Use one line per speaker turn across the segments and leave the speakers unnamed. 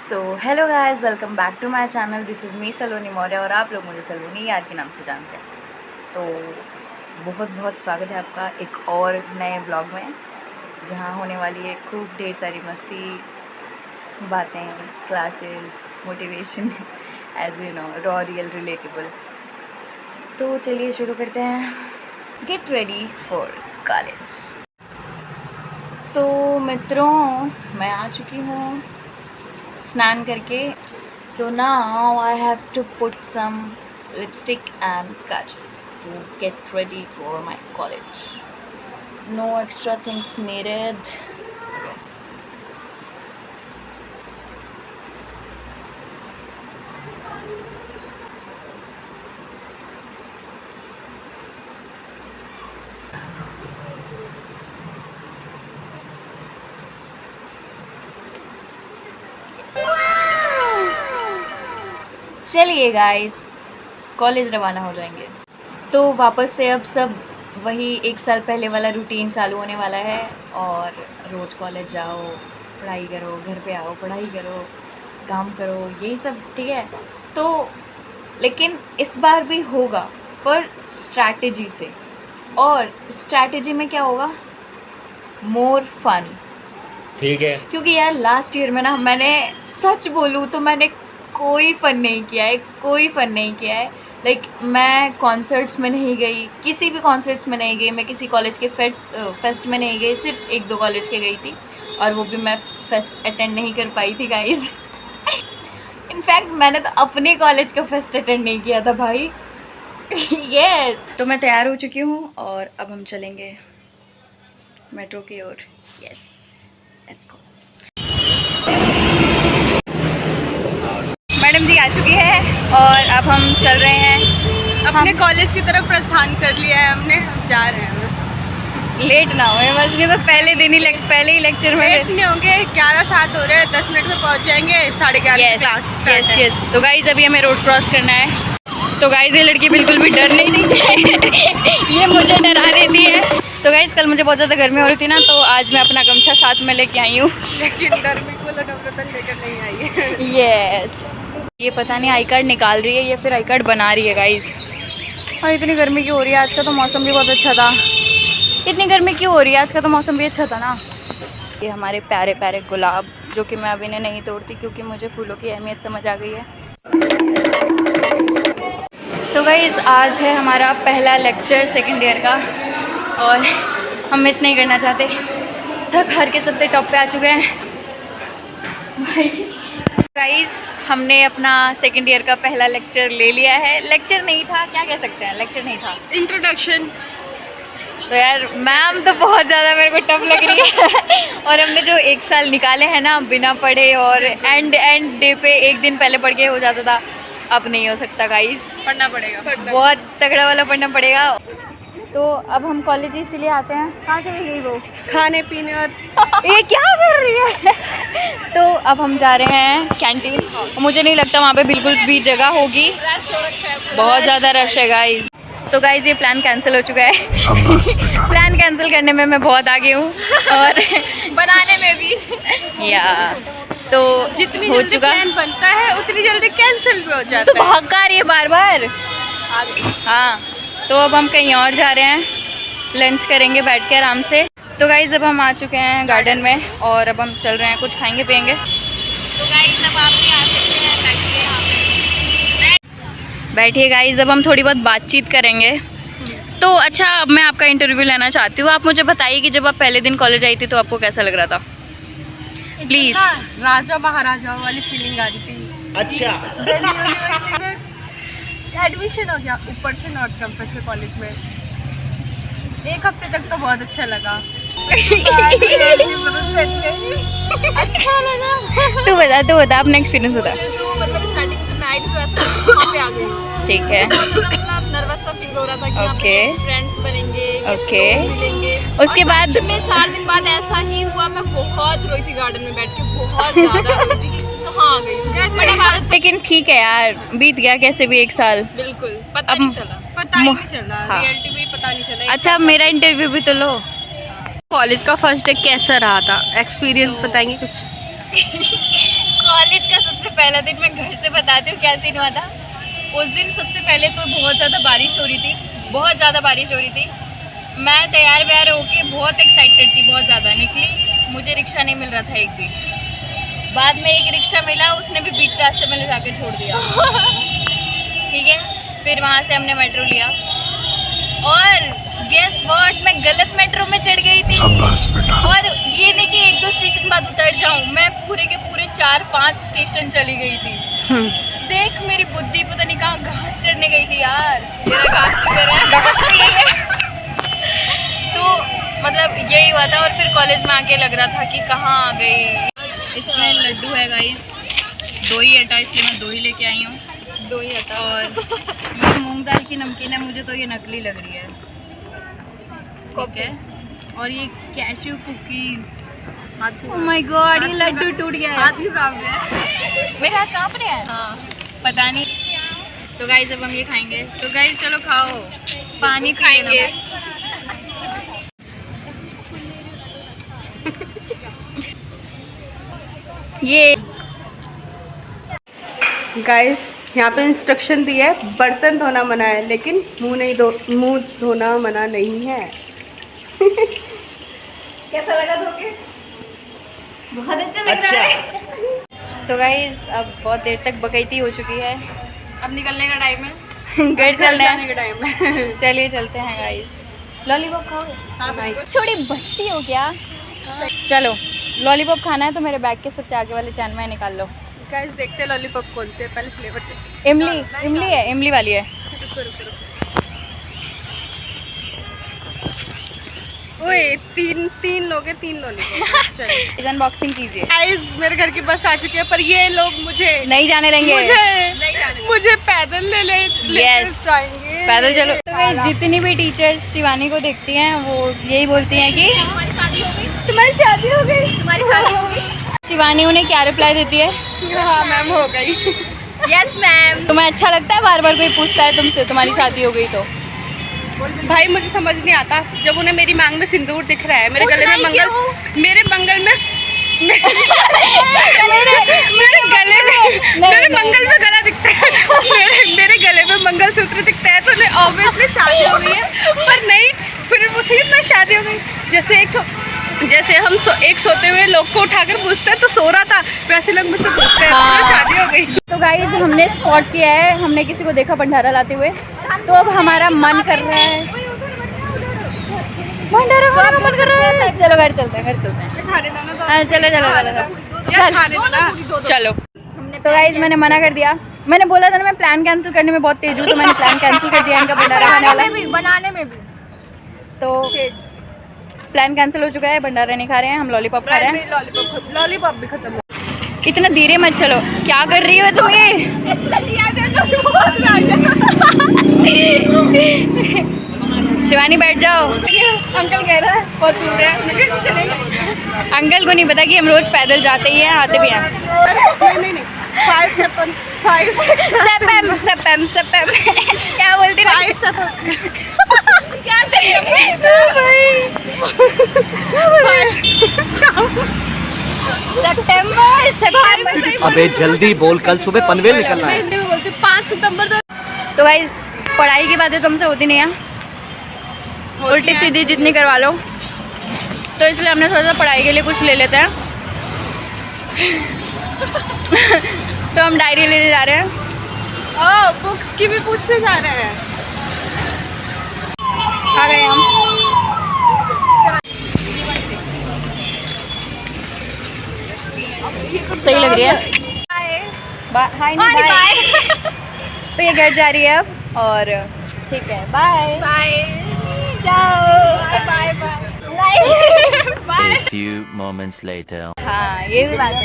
So hello guys, welcome back to my channel. This is me Saloni Maurya और आप लोग मुझे सलोनी यार के नाम से जानते हैं। तो बहुत बहुत स्वागत है आपका एक और नए ब्लॉग में, जहां होने वाली है खूब ढेर सारी मस्ती, बातें, classes, motivation, as you know, raw real relatable. तो चलिए शुरू करते हैं। Get ready for college. तो मित्रों, मैं आ चुकी हूँ स्नान करके। So now I have to put some lipstick and kajal to get ready for my college. No extra things needed. चलिए गाइस, कॉलेज रवाना हो जाएंगे। तो वापस से अब सब वही एक साल पहले वाला रूटीन चालू होने वाला है। और रोज़ कॉलेज जाओ, पढ़ाई करो, घर पे आओ, पढ़ाई करो, काम करो, यही सब ठीक है। तो लेकिन इस बार भी होगा, पर स्ट्रैटेजी से। और स्ट्रैटेजी में क्या होगा? More fun.
ठीक है।
क्योंकि यार लास्ट ईयर में ना, मैंने सच बोलूँ तो मैंने कोई फ़न नहीं किया है, कोई फ़न नहीं किया है। लाइक मैं कॉन्सर्ट्स में नहीं गई, किसी भी कॉन्सर्ट्स में नहीं गई, मैं किसी कॉलेज के फेस्ट में नहीं गई, सिर्फ एक दो कॉलेज के गई थी, और वो भी मैं फेस्ट अटेंड नहीं कर पाई थी गाइज। इनफैक्ट मैंने तो अपने कॉलेज का फेस्ट अटेंड नहीं किया था भाई। यस। तो मैं तैयार हो चुकी हूँ और अब हम चलेंगे मेट्रो की ओर। Yes, let's go. Madam ji आ चुकी है और अब हम चल रहे हैं
अपने कॉलेज की तरफ प्रस्थान कर लिया है हमने। अब जा रहे हैं, बस
लेट ना हो। बस ये तो पहले ही लेक्चर में
लेट नहीं होंगे। 11:07 हो रहे हैं, 10 मिनट में पहुंच जाएंगे। 11:30 क्लास
यस यस। तो गाइज अभी हमें रोड क्रॉस करना है। तो गाइज ये लड़की बिल्कुल भी डर नहीं रही है। ये मुझे डरा देती है। तो गाइज कल मुझे बहुत ज़्यादा गर्मी हो रही थी ना, तो आज मैं अपना गमछा साथ में लेके आई हूँ।
लेकिन गर्मी को नवरत्न लेकर नहीं आई है।
यस। ये पता नहीं आई कार्ड निकाल रही है या फिर आई कार्ड बना रही है गाइज। और इतनी गर्मी क्यों हो रही है? आज का तो मौसम भी बहुत अच्छा था। इतनी गर्मी क्यों हो रही है? आज का तो मौसम भी अच्छा था ना। ये हमारे प्यारे प्यारे गुलाब, जो कि मैं अभी नहीं तोड़ती क्योंकि मुझे फूलों की अहमियत समझ आ गई है। तो गाइस आज है हमारा पहला लेक्चर सेकेंड ईयर का, और हम मिस नहीं करना चाहते। थक हार के सबसे टॉप पे आ चुके हैं भाई। गाइस हमने अपना सेकेंड ईयर का पहला लेक्चर ले लिया है। लेक्चर नहीं था, क्या कह सकते हैं, लेक्चर नहीं था,
इंट्रोडक्शन।
तो यार मैम तो बहुत ज़्यादा मेरे को टफ लग रही है। और हमने जो एक साल निकाले हैं ना बिना पढ़े, और एंड डे पे एक दिन पहले पढ़ के हो जाता था, अब नहीं हो सकता गाइस।
पढ़ना पड़ेगा,
बहुत तगड़ा वाला पढ़ना पड़ेगा। तो अब हम कॉलेज इसीलिए आते हैं। कहाँ चली गई वो?
खाने पीने और
ये क्या कर रही है? तो अब हम जा रहे हैं कैंटीन। मुझे नहीं लगता वहाँ पे बिल्कुल भी जगह होगी, बहुत ज़्यादा रश है गाइस। तो गाइस ये प्लान कैंसिल हो चुका है। प्लान कैंसिल करने में मैं बहुत आगे हूँ, और
बनाने में भी।
या तो
जितनी
हो
जल्दी
चुका।
प्लान बनता है उतनी जल्दी कैंसिल भी हो
तो
जाता है।
भाग रही है बार बार। हाँ, तो अब हम कहीं और जा रहे हैं, लंच करेंगे बैठ के आराम से। तो गाइज अब हम आ चुके हैं गार्डन में, और अब हम चल रहे हैं, कुछ खाएंगे पियेंगे। तो गाइज अब आप भी आ सकते हैं, बैठिए यहाँ पे। बैठिए गाइज, अब हम थोड़ी बहुत बातचीत करेंगे। तो अच्छा, अब मैं आपका इंटरव्यू लेना चाहती हूँ। आप मुझे बताइए कि जब आप पहले दिन कॉलेज आई थी तो आपको कैसा लग रहा था? प्लीज़।
राजा महाराजाओं वाली फीलिंग आ रही थी।
अच्छा।
दिल्ली यूनिवर्सिटी में एडमिशन हो गया ऊपर से नॉर्थ कैंपस के कॉलेज में। एक हफ्ते तक तो बहुत अच्छा लगा। अच्छा लगा।
तू बता अपना एक्सपीरियंस बता।
तो मतलब स्टार्टिंग से मैं आई थी तो ऐसा वहाँ पे आ गई।
ठीक है।
मतलब नर्वस सा फील हो रहा था कि यहाँ पे
ओके।
फ्रेंड्स बनेंगे,
ओके।
मिलेंगे।
उसके
और
बाद
सच में 4 दिन बाद ऐसा ही हुआ। मैं बहुत रोई थी गार्डन में बैठ के, बहुत ज्यादा रोई थी कि कहाँ आ गई।
लेकिन ठीक है यार, बीत गया कैसे भी एक साल।
बिल्कुल पता
अब
नहीं चला, पता ही नहीं चला।
हाँ।
रियलिटी भी पता नहीं चला।
अच्छा, अब मेरा इंटरव्यू भी तो लो।
कॉलेज का फर्स्ट डे कैसा रहा था? एक्सपीरियंस
तो
बताएंगे कुछ?
कॉलेज का सबसे पहला दिन मैं घर से बताती हूँ क्या सीन हुआ था। उस दिन सबसे पहले तो बहुत ज़्यादा बारिश हो रही थी, बहुत ज़्यादा बारिश हो रही थी। मैं तैयार व्यार होके बहुत एक्साइटेड थी, बहुत ज़्यादा निकली। मुझे रिक्शा नहीं मिल रहा था एक भी। बाद में एक रिक्शा मिला, उसने भी बीच रास्ते में ले जाके छोड़ दिया। ठीक है, फिर वहाँ से हमने मेट्रो लिया और गेस व्हाट, मैं गलत मेट्रो में चढ़ गई थी। और ये नहीं कि 1-2 स्टेशन बाद उतर जाऊं, मैं पूरे के पूरे 4-5 स्टेशन चली गई थी। देख मेरी बुद्धि पता नहीं कहाँ घास चढ़ने गई थी यार। मेरा घास तो मतलब यही हुआ था। और फिर कॉलेज में आके लग रहा था कि कहाँ आ गई। इसमें लड्डू है गाइस, 2 ही अटा, इसलिए मैं 2 ही लेके आई हूँ। 2 ही अटा। और ये मूंग दाल की नमकीन है, मुझे तो ये नकली लग रही है। ठीक है, और ये cashew cookies. Oh my God, ये लड्डू टूट गया है। हाथ भी कांप रहे हैं। मेरा हाथ कांप रहा है। हाँ, पता नहीं। तो गाइस अब हम ये खाएंगे। तो गाइस चलो खाओ, पानी खाएंगे। ये
गाइस यहाँ पे इंस्ट्रक्शन दी है, बर्तन धोना मना है लेकिन मुंह धोना मना नहीं है। कैसा लगा धोके?
बहुत अच्छा लग रहा है। तो गाइस अब बहुत देर तक बकैती हो चुकी है,
अब निकलने का टाइम है।
घर चलने
का टाइम है।
चलिए चलते हैं गाइस। लॉलीपॉप खाओगे?
हाँ भाई,
छोटी बच्ची हो क्या? चलो लॉलीपॉप खाना है तो मेरे बैग के सबसे आगे वाले चैन में निकाल लो।
गाइस देखते हैं लॉलीपॉप कौन से, पहले फ्लेवर देखते।
इमली है, इमली वाली है।
ओए तीन लोग हैं, 3 लॉलीपॉप। चलिए
अनबॉक्सिंग कीजिए।
गाइस मेरे घर की बस आ चुकी है, पर ये लोग मुझे
नहीं जाने देंगे।
मुझे पैदल ले
Yes,
जाएंगे।
पैदल चलो। तो गाइस जितनी भी टीचर्स शिवानी को देखती हैं वो यही बोलती हैं कि तुम्हारी शादी हो गई, तुम्हारी शादी हो गई। शिवानी उन्हें क्या रिप्लाई देती है?
हाँ मैम हो गई।
Yes ma'am. तुम्हें अच्छा लगता है बार बार कोई पूछता है तुमसे तुम्हारी शादी हो गई तो?
भाई मुझे समझ नहीं आता, जब उन्हें मेरी मांग में सिंदूर दिख रहा है, मेरे गले में मंगल मेरे मंगल में गला दिखता है, मेरे गले में मंगलसूत्र दिखता है, तो उन्हें ऑब्वियसली शादी हो गई है। पर नहीं, फिर मुझे कितना शादी हो गई। जैसे हम एक सोते हुए लोग को उठाकर पूछते हैं तो सो रहा था, वैसे लोग मुझसे पूछते हैं तो शादी हो गई।
तो गाइस हमने स्पॉट किया है, हमने किसी को देखा भंडारा लाते हुए, तो अब हमारा मन कर रहा है भंडारा खाने का मन कर रहा है। चलो घर चलते हैं। चलो। तो गाइस मैंने मना कर दिया, मैंने बोला था ना मैं प्लान कैंसिल करने में बहुत तेज हूँ, तो मैंने प्लान कैंसिल कर दिया इनका भंडारा खाने वाला।
बनाने में भी
तो प्लान कैंसिल हो चुका है, भंडारा नहीं खा रहे हैं हम, लॉलीपॉप खा रहे हैं।
लॉलीपॉप भी खत्म हो।
इतना धीरे मत चलो, क्या कर रही हो तुम ये? शिवानी बैठ जाओ।
अंकल कह रहा है बहुत दूर है।
अंकल को नहीं पता कि हम रोज पैदल जाते ही हैं, आते भी हैं।
नहीं 5 सेपम
क्या बोलती रही?
5 सेपम
क्या सितंबर।
अबे जल्दी बोल, कल सुबह पनवेल निकलना है।
हिंदी में बोलते 5 सितंबर।
तो गाइस पढ़ाई की बातें तुमसे होती नहीं है, उल्टी सीधी जितनी करवा लो, तो इसलिए हमने सोचा पढ़ाई के लिए कुछ ले लेते हैं। तो हम डायरी लेने जा रहे हैं।
बुक्स की भी पूछने जा रहे हैं।
आ गए हम। सही लग रही है। हाय नहीं बाय। तो ये घर जा रही है अब, और ठीक है बाय जाओ। Bye
A few moments later.
हाँ ये भी बात है।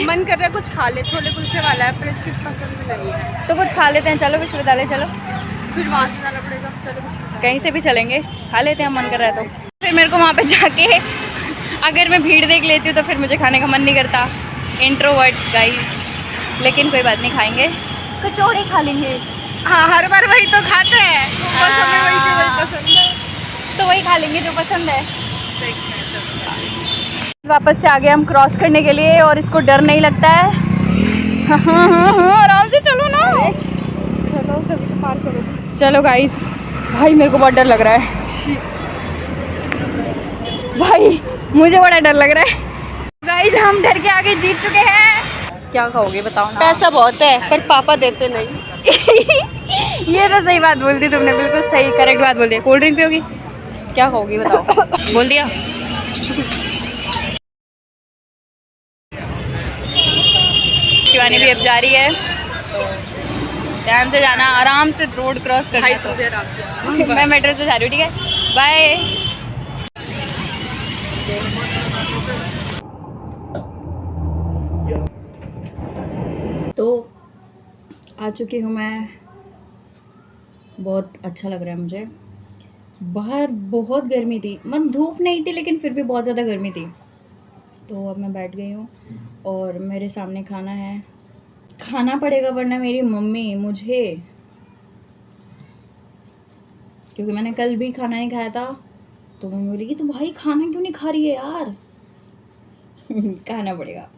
मन कर रहा है कुछ खा ले, छोले कुलचे वाला है पर इसकी पसंद नहीं है,
तो कुछ खा लेते हैं, चलो विश्वविद्यालय चलो।
फिर वहाँ से जाना पड़ेगा। चलो
कहीं से भी चलेंगे, खा लेते हैं, मन कर रहा है तो। फिर मेरे को वहाँ पे जाके अगर मैं भीड़ देख लेती हूँ तो फिर मुझे खाने का मन नहीं करता। इंट्रोवर्ट गाइस, लेकिन कोई बात नहीं, खाएंगे, कचौड़ी खा लेंगे।
हाँ हर बार वही तो खाते हैं, बस हमें वही पसंद है,
तो वही खा लेंगे जो पसंद है।
देखते हैं।
वापस से आ गए हम क्रॉस करने के लिए और इसको डर नहीं लगता है। आराम से चलो ना।
चलो तभी तो पार करो।
चलो गाइस, भाई मेरे को बहुत डर लग रहा है भाई, मुझे बड़ा डर लग रहा है। गाइस हम डर के आगे जीत चुके हैं। क्या खाओगे बताओ ना।
पैसा बहुत है पर पापा देते नहीं।
ये तो सही बात बोल दी तुमने, बिल्कुल सही करेक्ट बात बोल दी। Cold drink पियोगी? क्या खाओगी बताओ? बोल दिया। शिवानी भी अब जा रही है, तो ध्यान से जाना, आराम से रोड क्रॉस करना है। तो
आराम से
मैं मेट्रो से जा रही हूँ, ठीक है? बाय। तो आ चुकी हूँ मैं, बहुत अच्छा लग रहा है मुझे। बाहर बहुत गर्मी थी, मतलब धूप नहीं थी लेकिन फिर भी बहुत ज़्यादा गर्मी थी। तो अब मैं बैठ गई हूँ और मेरे सामने खाना है, खाना पड़ेगा वरना मेरी मम्मी मुझे, क्योंकि मैंने कल भी खाना नहीं खाया था, तो मम्मी बोलेगी तू भाई खाना क्यों नहीं खा रही है यार। खाना पड़ेगा।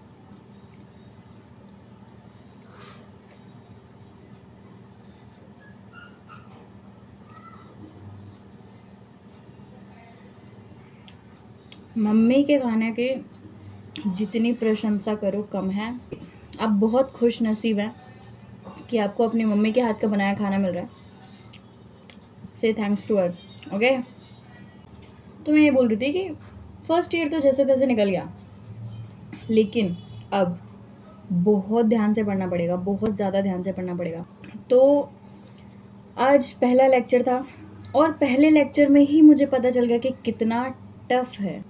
मम्मी के खाने की जितनी प्रशंसा करो कम है। आप बहुत खुश नसीब हैं कि आपको अपनी मम्मी के हाथ का बनाया खाना मिल रहा है। से थैंक्स टू हर। ओके, तो मैं ये बोल रही थी कि फर्स्ट ईयर तो जैसे तैसे निकल गया, लेकिन अब बहुत ध्यान से पढ़ना पड़ेगा, बहुत ज़्यादा ध्यान से पढ़ना पड़ेगा। तो आज पहला लेक्चर था और पहले लेक्चर में ही मुझे पता चल गया कि कितना टफ है।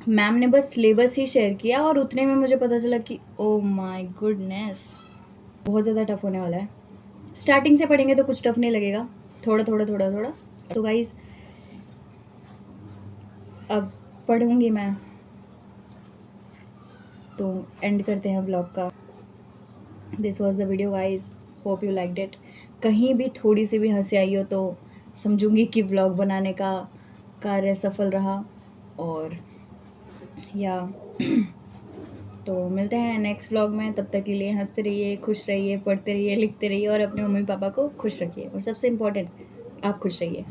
मैम ने बस सिलेबस ही शेयर किया और उतने में मुझे पता चला कि ओ माय गुडनेस, बहुत ज़्यादा टफ होने वाला है। स्टार्टिंग से पढ़ेंगे तो कुछ टफ नहीं लगेगा, थोड़ा थोड़ा थोड़ा थोड़ा। तो गाइज अब पढ़ूंगी मैं, तो एंड करते हैं व्लॉग का। This was the video guys, hope you liked it. कहीं भी थोड़ी सी भी हंसी आई हो तो समझूंगी कि व्लॉग बनाने का कार्य सफल रहा। और या तो मिलते हैं नेक्स्ट व्लॉग में, तब तक के लिए हंसते रहिए, खुश रहिए, पढ़ते रहिए, लिखते रहिए और अपने मम्मी पापा को खुश रखिए। और सबसे इम्पोर्टेंट, आप खुश रहिए।